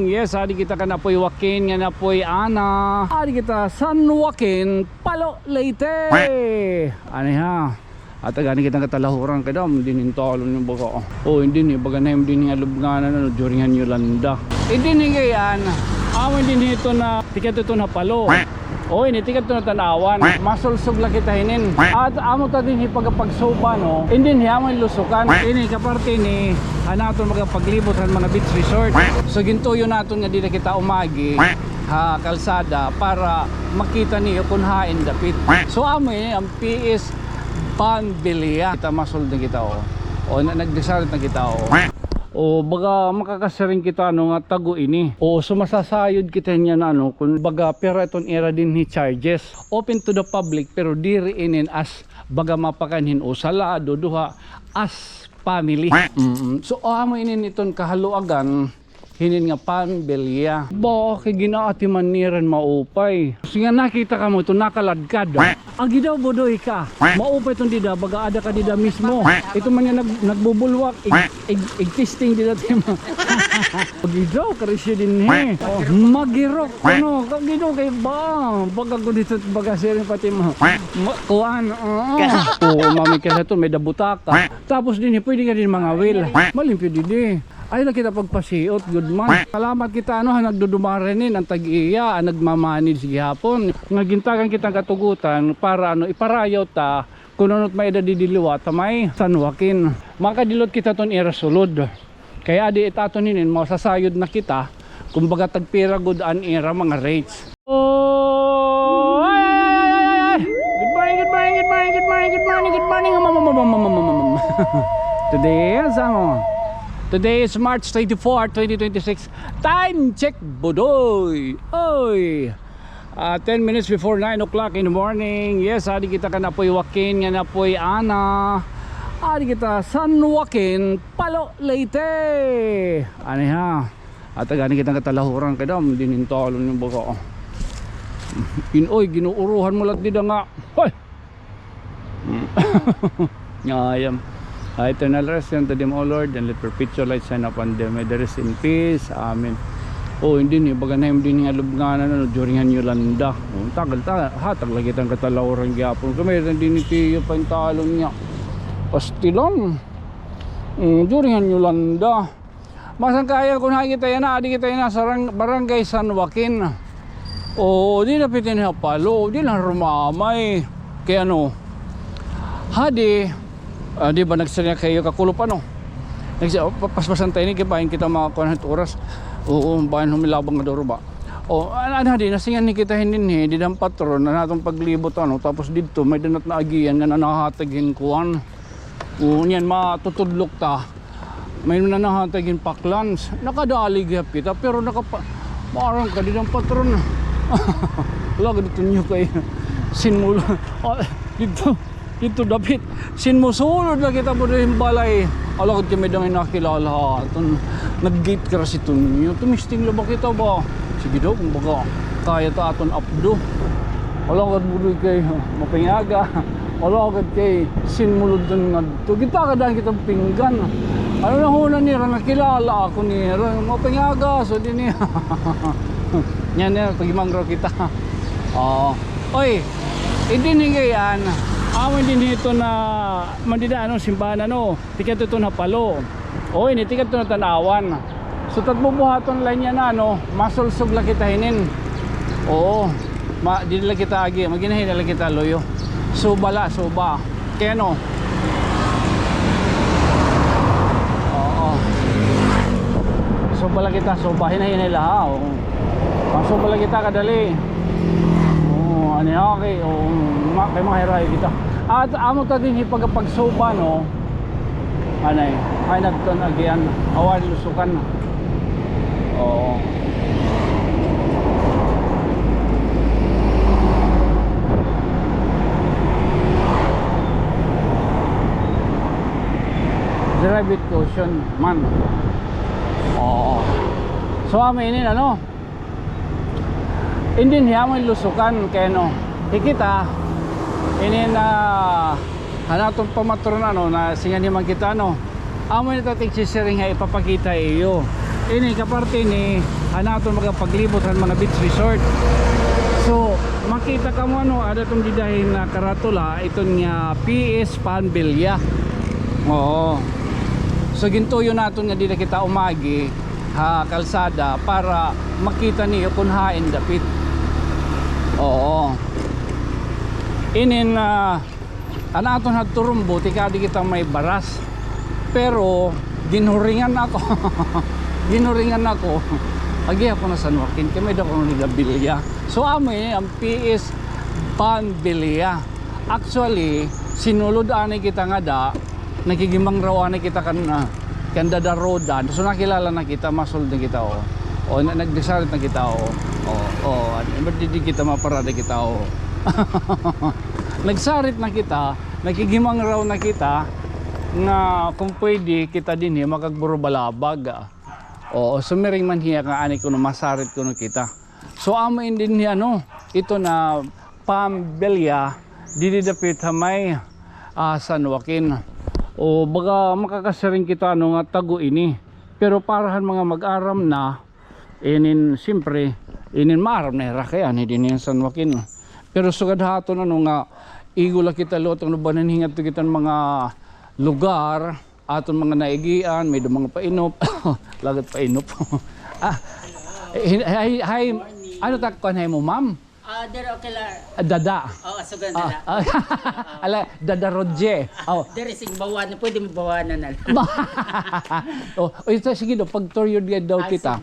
Yes, adi kita kan apoy Joaquin, nga napoy Ana. Adi kita San Joaquin, Palo, Leyte. Ano ha? At agani kita katalahuran kadam din intalon yung baga. Oh, hindi ni baga na yung din nga lubnganan duringan Yolanda. Hindi ni gayan. Amo din ito na tiket ito na Palo. Oh, ini tiket ito na tanawan. Masulsog lang kita hinin. At amo ta din pagpagsoba no. Hindi ni amo lusukan. Ini kaparte ni anaton magapaglibot sa mga beach resort. So gintuyo naton nga di na kita umagi ha kalsada para makita niyo kung hain dapit. So amo ang PS Panbilia. Kita masul din kita o nagdesalit na kita o baga makakasiring kita nga tago ini o sumasasayod kita niya na kung baga pero itong era din ni charges open to the public pero diri inin as baga mapakanhin o salado duha as family. So amo inin iton kahaluagan hinin nga Panbilia. Ba kay ginaati maniran maupay. So nga nakita ka mo ito nakaladkad. Agi daw bodoy ka. Maupay itong dida baga ada ka dida mismo. Ito man nga nagbubulwak testing dida tema. Agi daw karisya din he. Magirok ano agi daw kay ba baga ko dito baga sirin pati mo. Kuan. Mami kaya ito may dabutaka. Tapos din pwede ka din mga will. Malimpyo didi. Ay na kita pagpasiot, good man. Salamat kita nagdudumarenin ang tag-iya, ang nagmamanid si hapon. Nagintagan kita katugutan para iparayaw ta kung ano't may edadidiliwa ta may San Joaquin. Makadilot kita ton irasulod. Kaya di itaton ninin masasayod na kita kumbaga tagpira good an era mga rates. Oh! Good morning, good morning, good morning, good morning, good morning, good morning. Today is Today is March 24, 2026. Time check, Budoy. Oy. 10 minutes before 9 o'clock in the morning. Yes, adi kita kan apoy Joaquin, nga napoy Ana. Adi kita San Joaquin, Palo, Leyte. Ano ha? At agani kita katalahuran kadam din intalon yung baga. Oy, ginuuruhan mo lat dida nga. Hoy. Ngayam. Eternal rest unto them, O Lord, and let perpetual light shine upon them. May they rest in peace. Amen. Oh, hindi ni baga na yung din nga lubnganan duringan Yolanda. Oh, tagal hatag lagi tang katalawran gyapon. Kamay din ni tiyo pa yung talon niya. Pastilan. Duringan Yolanda. Masang kaya kung nakikita yan na, adi kita yan sa barangay San Joaquin. Oh, di na pitin na Palo, di na rumamay. Kaya hadi di ba nagsanya kayo kakulup paspasan tayo ni kibahin kita mga 100 oras bayan humilabang nga doro ba di nasingan ni kita hindi di dang patron na natong paglibot tapos dito may danat na agiyan nga nanahatagin kuwan niyan matutudlok ta may nanahatagin paklans nakadalig kita pero marang ka di dang patron wala ka dito nyo kayo sinmula dito dapat sinmusulod na kita po rin balay alakad kami dang inakilala nag-gate ka rin ito ninyo tumisting lang ba kita ba sige daw kung baga kaya ta aton updo alakad mo rin kay mapingaga alakad kay sinmulod na nga kita ka dahil kitang pinggan ano na huna nira nakilala ako nira mapingaga so din niya yan pag-imangraw kita oy hindi nigayan amo din dito na mandidaan simbahan tiket ito na Palo. O ini tiket ito na tanawan. So tatbubuhaton lang niya na masulsog lang kita hinin. Oo. Di lang kita agi, maginahin lang kita loyo. Suba. Kaya Oo. Suba lang kita, hinahinay la. Oo. Suba lang kita kadali. Oo, ano okay. Oo. Kay mga hiray kita at amo ta din pagpagsoba anay ay nagton agyan awan lusukan oo drive with caution man oo so amin hindi niya mo lusukan kaya hikita ini na hanatong pamatron na singaniman kita amo ni tatig sisiring nga ipapakita iyo ini kaparte ni hanaton magapaglibot han mga beach resort. So makita ka mo ano ada tong didahin na karatula iton nga PS Panbilya. Oo. So gintuyo naton nga dili kita umagi ha kalsada para makita niyo kung hain dapit. Oo. Inin anaton hadturumbo tikadi kita may baras. Pero ginuringan ako. Ginuringan ako. Agi ako na San Joaquin kami daw ko ni Bilya. So amo ang PS Panbilya. Actually sinulod ani kita nga da nakigimang raw ani kita kanda da rodan. So nakilala na kita masulod na kita o nagdesalit na kita di kita maparada kita nagsarit na kita nakigimang raw na kita nga kung pwede kita din makagburo balabag. Sumiring man hiya nga ani kuno masarit kuno kita. So amo din niya ito na Panbilya dididapit hamay San Joaquin. Baga makakasiring kita nga tago ini. Pero parahan mga mag-aram na inin siyempre inin maaram na kaya ni din yan San Joaquin. Pero sugad haton nga igula kita lotong banan hingat kita mga lugar aton mga naigian may mga painop lagat painop. Hi ano takon hay mo ma'am? There okay la. Dada. Asugan dada. Ala Dada Rodje. There is bawan pwede mo bawanan na. Ito sige do pag tour yun daw kita.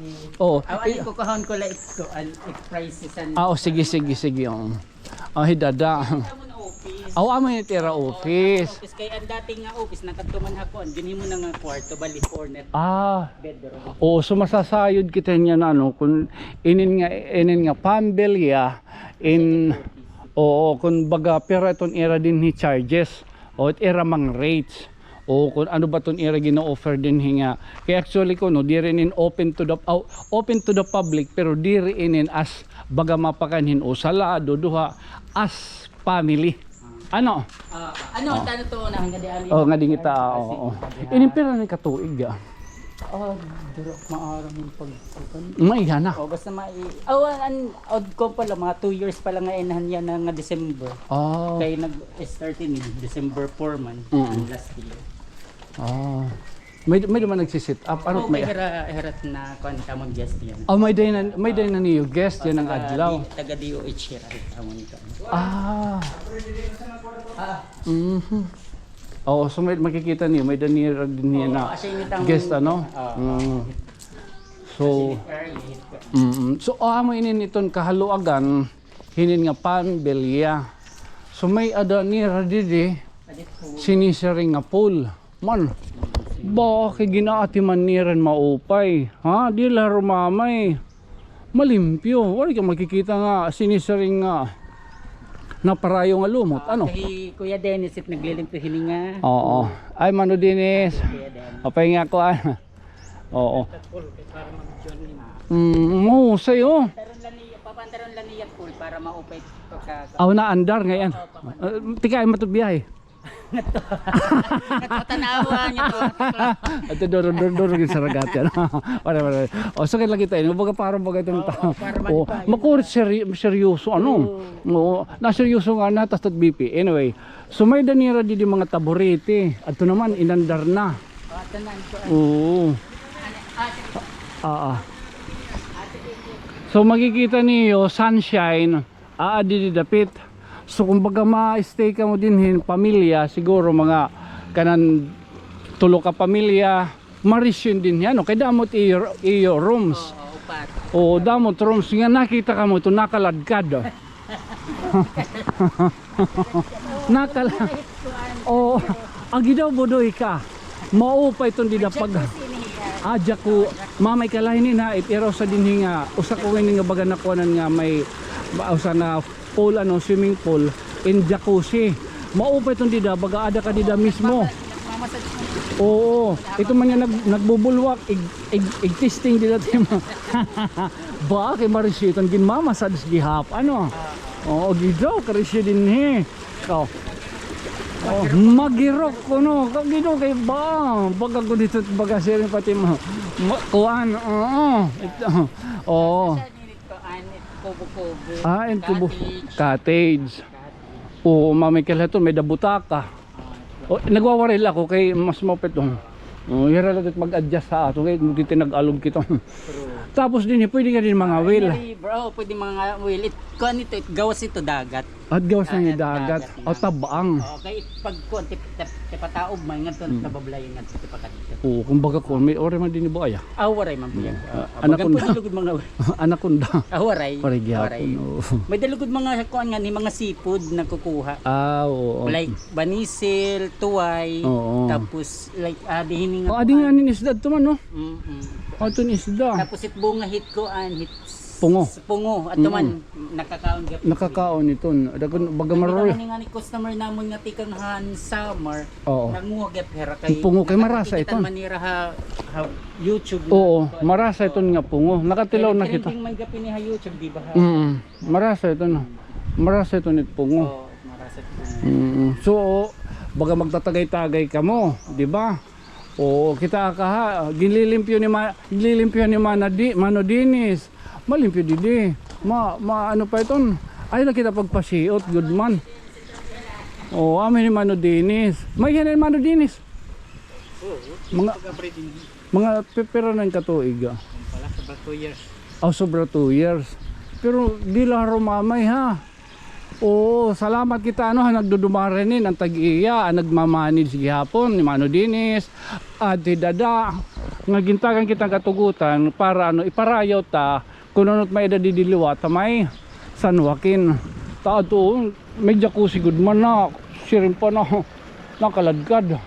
Ani ko kahon ko la ito prices and. Sige. Hi Dada. Amo ni tira office. Office kay ang dating nga office nakatuman hakon ginhimo na nga kwarto bali corner. Bedroom. So masasayod kita niya na kung inin nga Panbilya kung baga pero iton era din ni charges it era mang rates kung ano ba ton era gina-offer din hinga. Kaya actually ko di rin open to the public pero di rin as baga mapakanhin salado duha as family. Ano tano to na nga di ali. Nga din kita. Inimpira ni katuig Duro maaram yung pagkukan. Maigana. Basta ko pala mga 2 years pa lang nga inahan yan nga December. Kaya nag-start in December 4 man last year. May naman nagsisit up may herat na kuan kamon guest yan. May day na niyo guest yan ang adlaw. Taga DOH here kamon ka. So makikita niyo may danira din niya na guest So amo inin iton kahaluagan hinin nga Panbilya. So may adanira didi sinisiring nga pool man. Bakit ginaati man niran maupay? Di laro mamay. Malimpyo. Wala ka makikita nga sinisiring nga na parayo nga lumot. Kay Kuya Dennis it naglilimpyo hininga. Ay Mano Dennis. Apay nga ko sayo. Papantaron lang niya pool para maupay pagka. Na andar ngayon. Tika ay matubiyay. Tanawa niya to. Ito doro sa ragat yan. Wala. Sakit lang kita yun. Baga parang itong tao. Makurit seryoso. Naseryoso nga na. Tas BP. Anyway. So may danira di mga taburete. At ito naman inandar na. So makikita niyo sunshine. Di dapit. So kumbaga ma-stay ka mo din pamilya siguro mga kanan tulo ka pamilya marisyon din yan kay damot iyo rooms damot rooms nga nakita ka mo ito nakaladkad agi daw bodoy ka maupa itong didapag adya ko mamay kalahin na itiraw sa dinhi nga usa ko nga baga nakuanan nga may usa na pool swimming pool in jacuzzi maupay itong dida baga ada ka dida mismo ito man yung nagbubulwak testing dida bakit marisyo itong ginmamasad gihap gidaw karisyo din Oh, magirok ko no. Dito kay ba. Baga ko dito baga sirin pati mo. Kuan. Oo. Ito. Oo. Kubo-kubo. And kubo. Cottage. Oo, mamay kalato may dabutaka. Oh, nagwawaril ako kay mas mapetong. Oh, hira lang mag-adjust sa ato kay dito nag-alog kito. Tapos din pwede ka din mga wheel. Bro, pwede mga wheel. Kuan ito, gawas ito dagat. At gawas na yung dagat. O tabaang. Okay, pag kuan tipataob man nga ton tabablayan nga tipakat. Oo, kumbaga ko may ore man din ibo aya. Waray man po yan. Anakunda. Dalugod mga Anakunda. waray. Waray gyapon. May dalugod mga kuan nga ni mga seafood na kukuha. Oo. Like banisil, tuway, Oo. tapos like dihining nga. Adi nga nin isda to man no. Ato ni isda. Tapos it bunga hit ko hit Pungo. pungo at man nakakaon gyapon. Nakakaon iton. Dagon baga maroy. Ni nga ni customer namon nga tikang han summer. Oo. Nanguha gyap hera kay Pungo kay marasa iton. Manira ha YouTube. Oo, marasa iton nga pungo. Nakatilaw na kita. Kaya man gyapon ni ha YouTube di ba ha? Marasa iton. Marasa iton it pungo. Oo, marasa ito. So baga magtatagay-tagay ka mo, di ba? O kita ka ha, gililimpyo ni Mano Dinis. Malimpyo didi. Ano pa iton? Ay na kita pagpasiot, good man. O amin ni Mano Dinis. May yan ni Mano Dinis. Mga pepera ng katuig. Pala sa 2 years. Sobra 2 years. Pero di lang rumamay ha. Oo, salamat kita nagdudumarenin ang tag-iya, ang nagmamanid si hapon ni Mano Dinis at Dada. Nga gintagan kitang katugutan para iparayaw ta kung ano't may edadidiliwa ta may San Joaquin. Ta ato may jacuzzi good man na sirin pa na nakaladkad.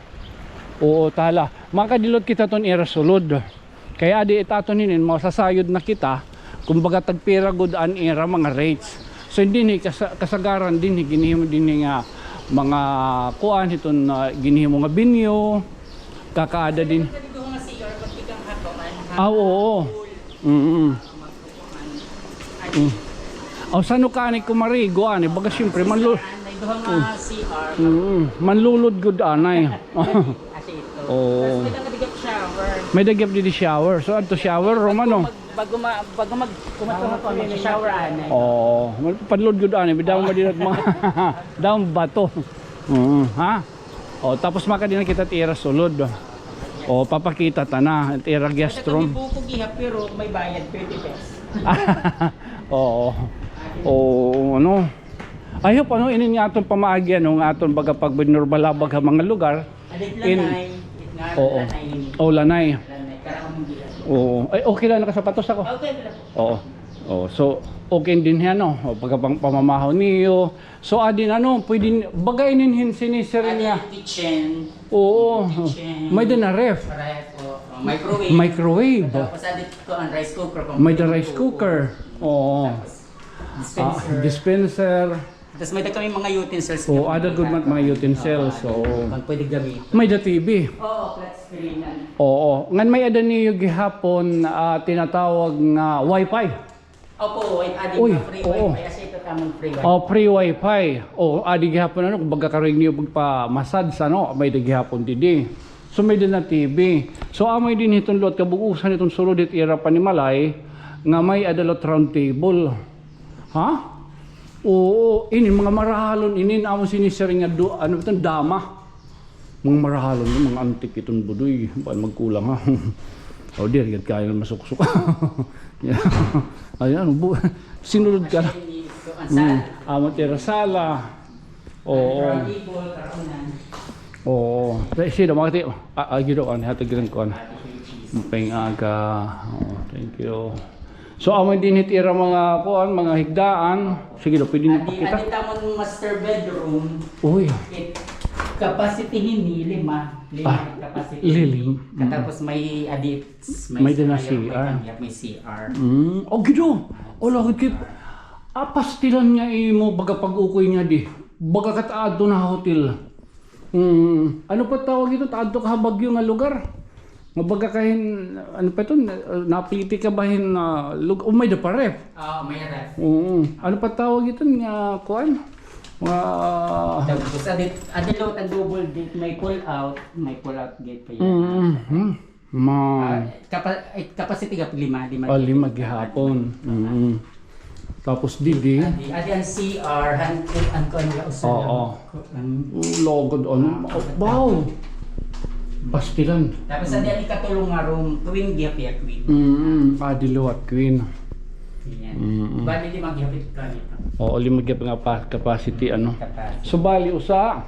Oo, tala. Makadilot kita ton irasulod. Kaya di itatonin masasayod na kita kumbaga tagpira good an era mga rates. So hindi ni kasagaran din ginihimo din nga mga kuan iton ginihimo nga binyo kakaada din. Oo. Sano ka ni kumarigo ani baga syempre manlulod gud anay. Oo. May dagyap di shower. So adto shower romano. Bago kumatungo ko sa shower anay. Oo, padlod gud ani bidaw madinat mga daw bato. Ha? Tapos makadina kita tira sulod. Papakita ta na tira guest room. Buko giha pero may bayad 20 pesos. Oo. Ano? Ayop inin nga aton pamaagi ng aton baga pag binurbalabag ha mga lugar. Lanay. Oo. Ay okay lang nakasapatos ako. Okay. Oo. So okay din yan pagka pamamahaw niyo. So adin pwede bagainin sinisir niya. Kitchen. Oo. May din na ref. Microwave. Tapos adit ko ang rice cooker. May the rice cooker. Oo. Dispenser. Tapos may kami mga utensils. Ada good mga utensils. So pwede gamitin. may the TV. Oo, flat screen yan. Oo. Ngan may ada niyo gihapon tinatawag nga wifi. Opo, adi Uy, free oo. wifi kasi ito tamang free wifi. Free wifi. Adi gihapon kumbaga karing niyo pagpa massage may gihapon didi. So may din na TV. So amay din itong lot kabugusan itong sulod it ira panimalay nga may adalot round table. Ha? Oo, ini mga marahalon amon sinisering nga itong dama. Mga marahalon mga antik itong budoy, baan magkulang ha. Dir gad kaya nga masuksok. Ayan, sinulod ka na. Amon tira sala. Oo. Oo. Sino makati? Giro an hatag gyud ko an. Aga. Thank you. So amon din itira mga kuan, mga higdaan. Sige do pwede ni pakita. Adi tamon master bedroom. Uy. Capacity hini 5 capacity. Lilim. Tapos may adits, May din na CR. May CR. Gido. Lagit kip. Pastilan niya imo baga pag-ukoy niya di. Baga kataado na hotel. Ano pa tawag ito? Taadto ka Bagyo nga lugar. Mabaga kahin ano pa ito? Napili ka bahin lugar. May da pa ref. May ref. Ano pa tawag ito nga kuan? Mga... Tapos adilo ang double gate, may pull out gate pa yan. Capacity ka 5 lima gihapon. Tapos didi. Adi ang CR ang ko niya usa. Oo. Logod on. Wow. Pastilan. Tapos adi ang ikatulong nga room, twin gihapit queen. Adilo at queen. Yan. Bali 5 gihapit ka nito. Oo, 5 gihapit nga capacity ano. Capacity. So bali usa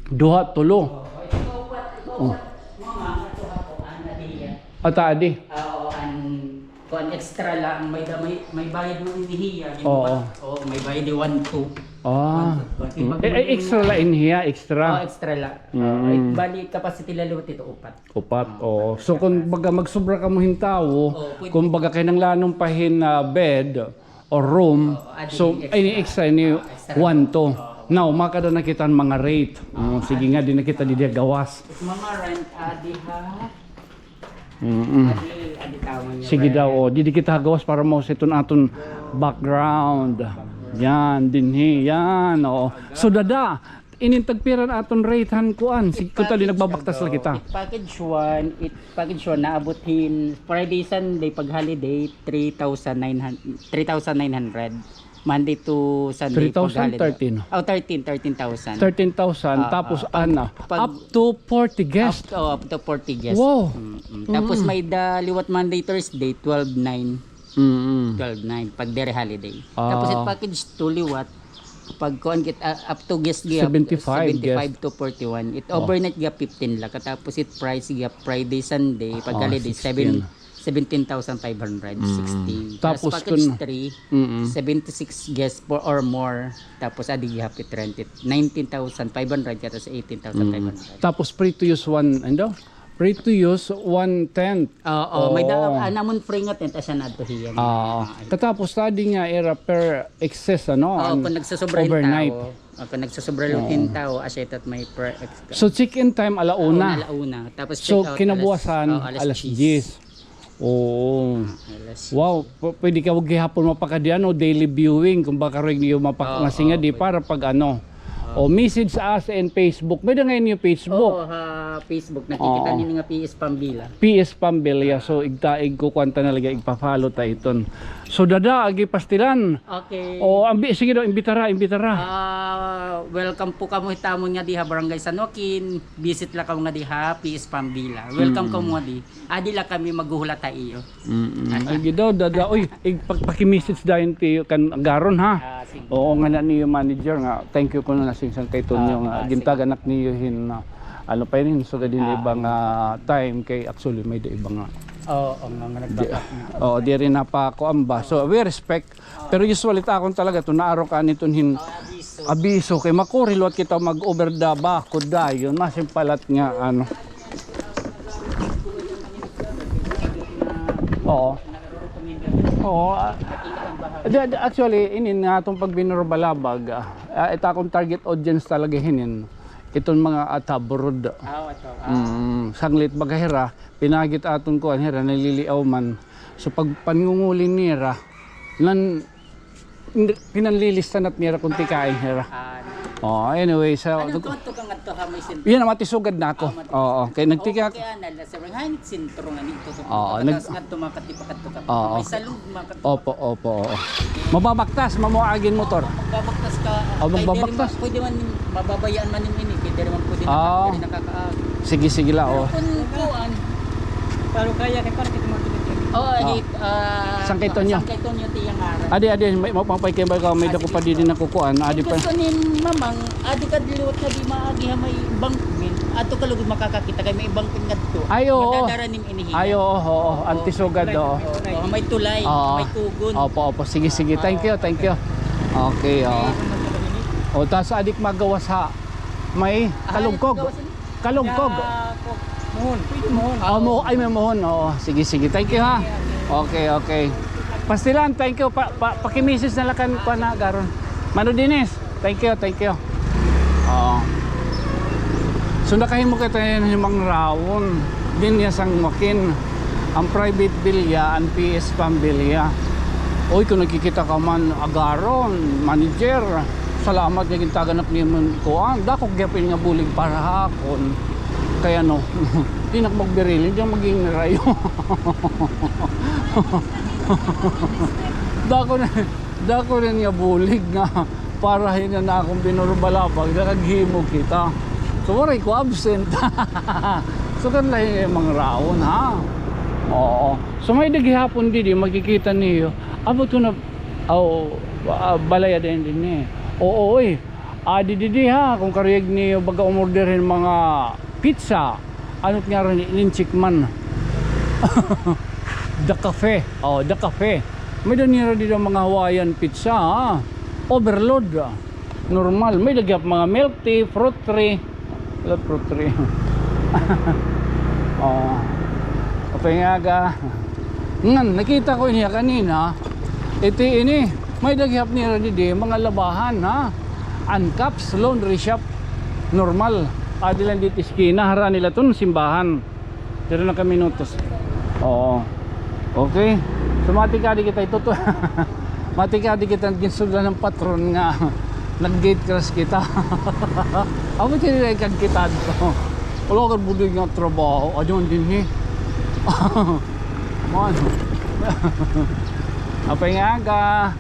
duha tulo. Ito mama ato ako ana diya. Ata adi. Oo, kuan extra lang may bayad mo inihiya. Oo. May bayad di 1-2. Extra la inhiya, extra. Extra lang. Bali capacity lalo ito upat. Oo. So kung baga magsubra ka mo hintawo, kung baga kay nang lanong pahin na bed or room, so ini extra ni 1-2. Now, makada na kita mga rate. Sige nga, di na kita di gawas. Mga rent, adi ha? Adi tawon niya. Sige daw, di kita gawas para mo sa itong aton background. Yan, dinhi, yan. So dada, inintagpiran aton ratehan kuan. Sige ko tali nagbabaktas lang kita. Package 1 naabothin Friday, Sunday, pag holiday, 3,900. Monday to Sunday 3,013. 13,000. 13,000 tapos up to 40 guests. Up to 40 guests. Wow. Tapos may liwat Monday, Thursday, 12,900. 12,900 pag dere holiday. Tapos it package 2 liwat pag kuan kit up to guest gap 75 to 41. It overnight gap 15 lang. Tapos it price gap Friday, Sunday, pag holiday 17,560. Tapos package 3, 76 guests or more. Tapos adi gihapit rent it 19,500 tapos 18,500. Tapos free to use free to use 1/10. May namon free nga tent asya nadto hiyan. Tatapos tadi nga era per excess kung nagsasobra overnight. Kung nagsasobra yung tao, asya tat may per extra. So check-in time alauna. Alauna. Tapos check out kinabukasan alas 10. Oh. Wow, pwede ka wag gihapon mapakadian daily viewing kung baka rig niyo mapakmasinga di para pag message sa us in Facebook. May ngayon yung Facebook. Facebook nakikita niyo nga PS Pambila. PS Pambila. So igtaig ko kwanta na lagi igpa-follow ta iton. So dada agi pastilan. Okay. Sige daw imbitara. Welcome po kamo hitamon nga diha Barangay San Joaquin. Visit la kamo nga diha PS Pambila. Welcome kamo nga di. Adi la kami maghuhulat ta iyo. Agi daw dada paki-message dayon ti kan garon ha. Oo nga na niyo manager nga. Thank you ko na sing kay Tonyo nga gintaganak niyo hin ano pa rin so gadin ibang time kay actually may ibang di rin napakuamba. So we respect. Pero usually akong talaga to naaro ka niton hin abiso kay makurilot kita mag-over the bakod dayon masimpalat nga ano. Actually inin nga itong pagbinurbalabag ito akong target audience talaga hinin itong mga ataborod sanglit bagahira pinagit aton ko hira naliliaw man so pag panungulin nira pinanlilistan at nira kung tikain hira anyway so anong konto kang adto ha may sentro yan matisugad na ako kay nagtika kaya nala sa hangit sentro nga nito ngadto makatipakat to ka may salud makatipakat opo mababaktas mamuagin motor magbabaktas ka magbabaktas pwede man mababayaan man ini kay man pwede nakakaag sige la kung kuan pero kaya kay parang mo Sangkaitonyo tiyang ara. Adi mapapay kay ba may dako pa din nakukuan adi pa. Gusto nin mamang adi kadliwat na di maagi ha may bangkin ato kalugod makakakita kay may bangkin ngadto. Madadara nim inihi. Antisugad may tulay, may tugon. Opo sige thank you. Okay tas adik magawas ha may kalugkog. Mohon, pwede mohon. May mohon. Sige. Thank you ha. Okay. Pastilan, thank you. Paki-message na lakan ko na garon. Mano Dinis, thank you. So nakahin mo kita yung mga rawon. Din niya sang makin. Ang private bilya, ang PS Pambilya. Kung nakikita ka man agaron, manager. salamat kay gintaganap niyo man ko. Dako gyapon nga bulig para hakon. Kaya no, di na magbirilin diyan maging rayo. Dako rin nga bulig nga para hinan na akong binurbalapag nakaghimo kita. So waray ko absent. So kan lahi mga raon ha. Oo. So may daghihapon di makikita niyo. Abo to na balaya din eh. Oo oy. Di ha kung kariyag niyo baga umorderin mga pizza. Ano't nga rin linchikman. The cafe. Oh, the cafe. May danira dito mga Hawaiian pizza ha. Overload. Normal. May dagyap mga milk tea, fruit tree. Fruit tree. Oh. Kapengaga. Ngan, nakita ko niya kanina. Iti ini. May dagyap nira dito mga labahan ha. Uncaps laundry shop. Normal. Adi lang dito iskina. Hara nila to simbahan. Pero na kami minutos. Oo. Okay. So matikadi kita ito to. Matikadi kita ginsulan ng patron nga nag-gate crash kita. Amo tinilagyan kita dito. Wala ka bulig nga trabaho. Adyon din eh. Man. Pengaga.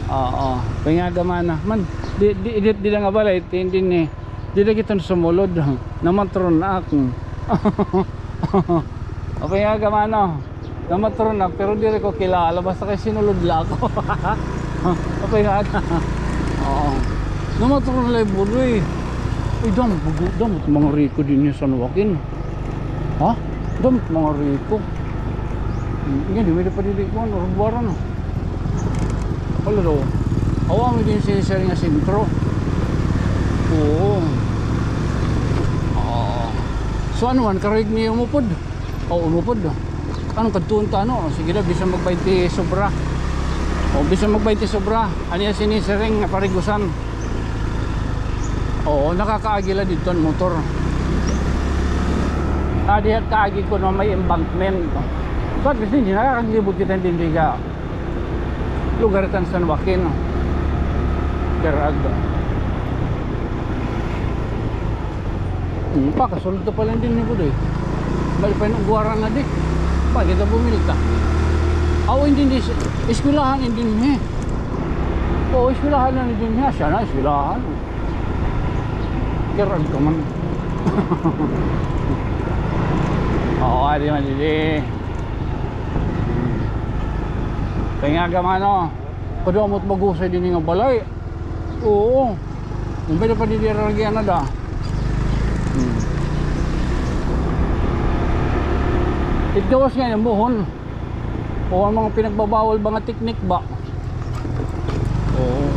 Oo. Pengaga man. Man. Di lang nga balay. Hindi eh. Di na kita sumulod. Namatron na ako. Pengaga man. Namatron na. Pero di rin ko kilala. Basta kay sinulod lang ako. Pengaga. Oo. Namatron na yung buloy. Uy, damot mga riko din yung San Joaquin. Ha? Damot mga riko. Yan, di may pa dili ko. Urbaran. Wala daw. Awa mo din sinisari nga sentro. Oo. So ano man, karig niya umupod. O umupod. Anong kadtunta ano? Sige na, bisa magbayti sobra. O bisa magbayti sobra. Ano yung sinisaring nga parigusan. Oo, nakakaagila dito ang motor. Dihat kaagi ko na may embankment. So at least hindi nakakaglibot kita hindi ka lugar tan San Joaquin. Karag. Pa, kasulod pa lang din ni Budoy. Balik pa yung guwaran na di. Pa, kita bumilta. Aw, hindi iskulahan hindi niya. Oo, iskulahan na din niya. Siya na, iskulahan. Kerag ka man. Oo, adi man dili. Pengaga man o. Kadamot magusay din nga balay. Oo. Kung pwede pa dili ragyan na da. Itgawas nga yung buhon. O ang mga pinagbabawal mga teknik ba? Oo.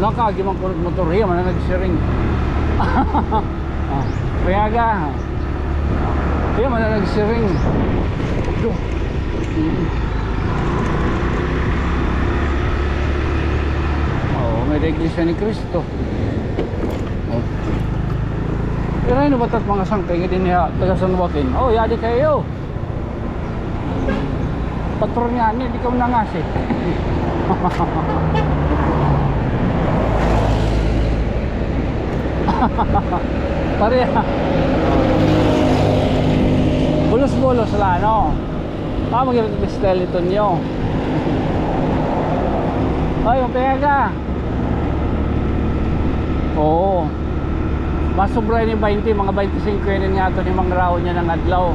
Nakagi man kunod motor hiya man nagsiring. Pengaga. Hiya man nagsiring. Oo, may iglesia ni Cristo. Oh. Pero ano ba tat mga sangkay nga din niya taga San Joaquin? Oh, yadi kayo. Patron niya ni, di ka na nga siya. Pareha. Bulos-bulos lang, no? Mag-i-style ito nyo. Ay, yung pega. Oo. Mas sobra ni 20, mga 25 yun nga ito ni mga raon niya ng adlaw.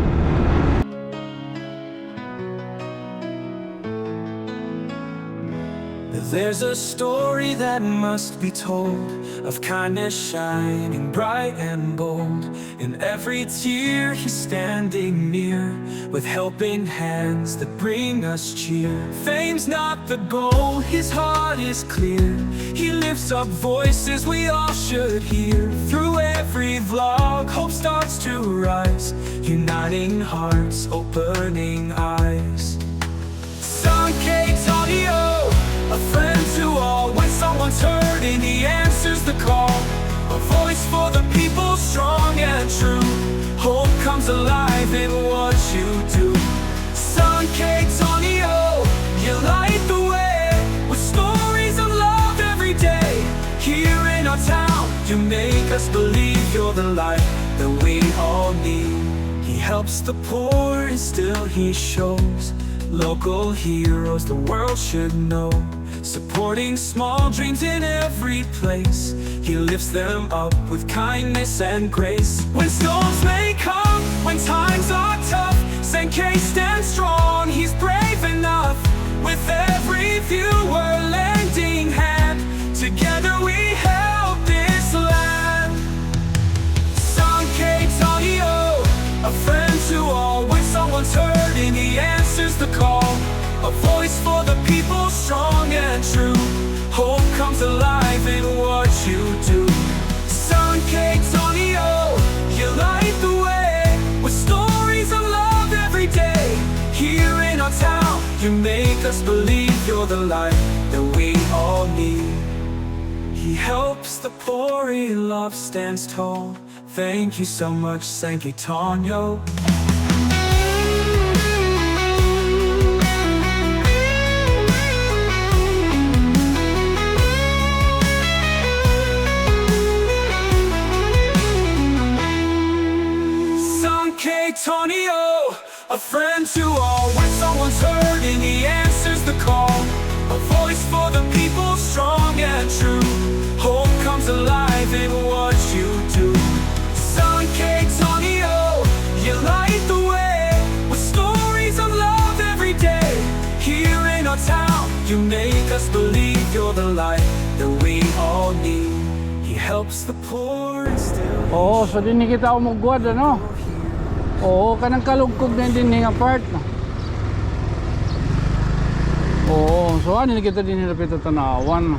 There's a story that must be told of kindness shining bright and bold. In every tear he's standing near with helping hands that bring us cheer. Fame's not the goal, his heart is clear. He lifts up voices we all should hear. Through every vlog hope starts to rise, uniting hearts, opening eyes. Suncake's audio, a friend to all. When someone's hurting, he answers the call. A voice for the people, strong and true. Hope comes alive in what you do. Suncake's audio, you light the way with stories of love every day. the light that we all need. He helps the poor and still he shows local heroes the world should know. Supporting small dreams in every place, he lifts them up with kindness and grace. When storms may come, when times are tough, Sankey stands strong, he's brave enough. With every viewer lending hand, together we help this land. Sankey Tonio, a friend to all. When someone's hurting, he answers the call. A voice for the people, strong and true. Hope comes alive in what you do. Sankey Tonio, you light the way with stories of love every day. Here in our town, you make us believe you're the light that we all need. He helps the poor, he love stands tall. Thank you so much, Sankey Tonio. Sankey Tonio, a friend to all. When someone's hurting, he answers the call. A voice for the people, strong and true. Hope comes alive in what you do. Sankey Tonio, you light the way with stories of love every day. Here in our town, you make us believe you're the light that we all need. He helps the poor and still. Oo, so din kita umugwad, ano? Oo, kanang kalugkog na din nga part. Oo, so ano kita din nilapit at tanawan.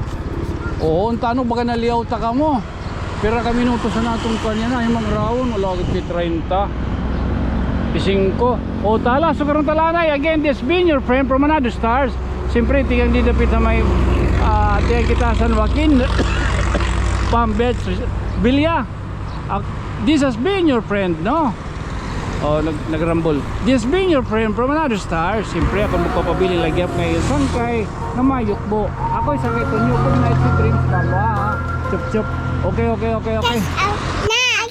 Oo, ang tanong baka naliyaw ta ka mo. Pero kami minuto sa natong kanya na, yung mga rawon, malagit kay 30. Pisingko. O tala, so karong talanay. Again, this being your friend from another stars. Siyempre, tigang di dapit na may tigang kita San Joaquin. Pambet, Bilya. This has been your friend, no? O, nagrambol. This being your friend from another star. Siyempre, ako magpapabili lagi up ngayon. Sangkay na mayukbo. Ako'y sakay to nyo. Kung night dreams ka ba? Chup chup. Okay. Nah,